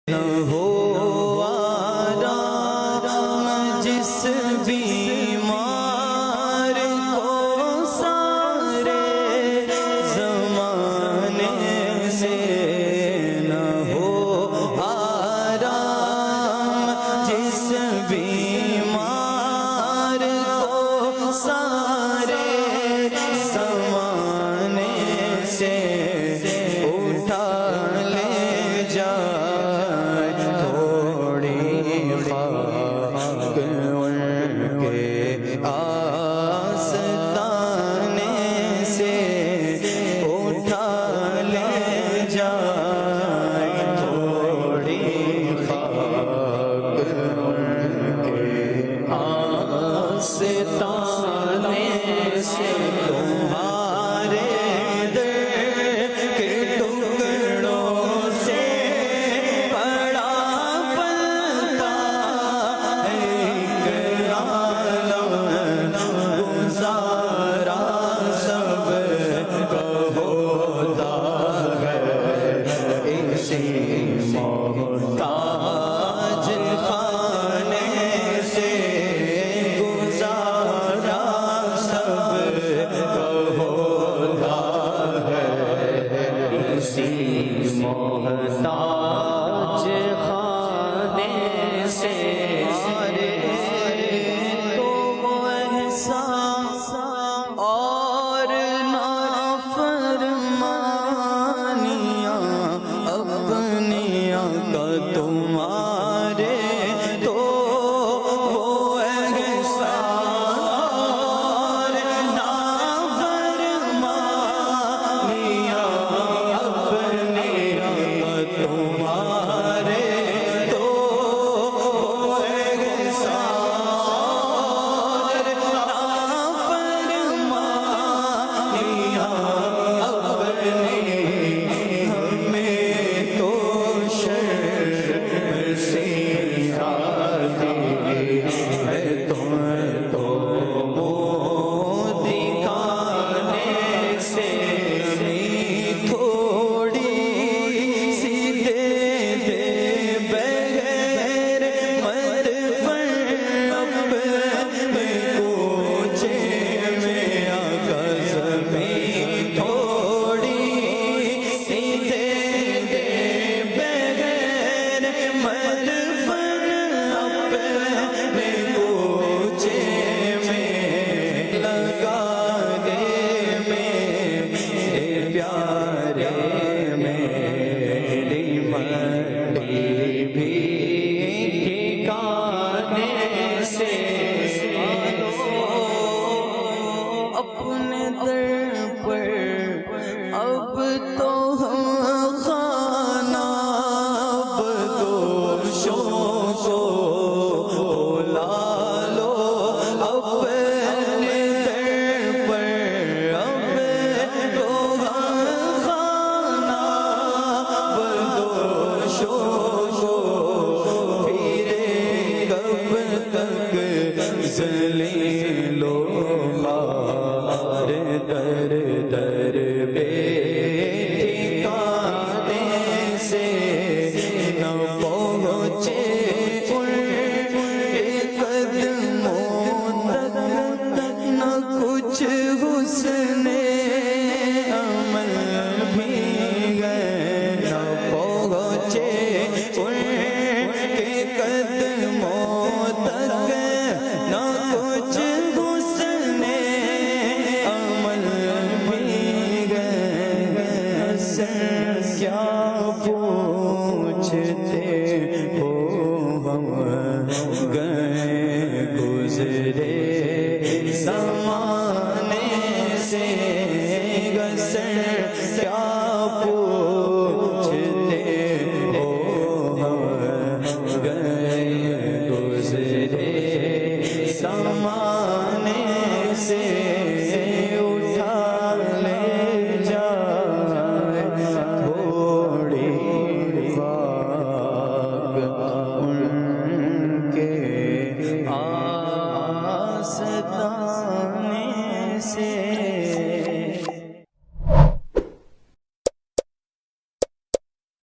نہ ہو آرام جس بیمار کو سارے زمانے سے، نہ ہو آرام جس بیمار کو سارے زمانے سے اٹھا لے جائے تھوڑی خاک ان کے آستانے سے، اٹھا لے جائے تھوڑی خاک ان کے آستانے سے، تمہارے محتاج خانے سے گزارا سب کا ہوتا ہے، اسی محتاج خانے سے تو احسان اور نافرمانیاں اپنیاں کا تمہارا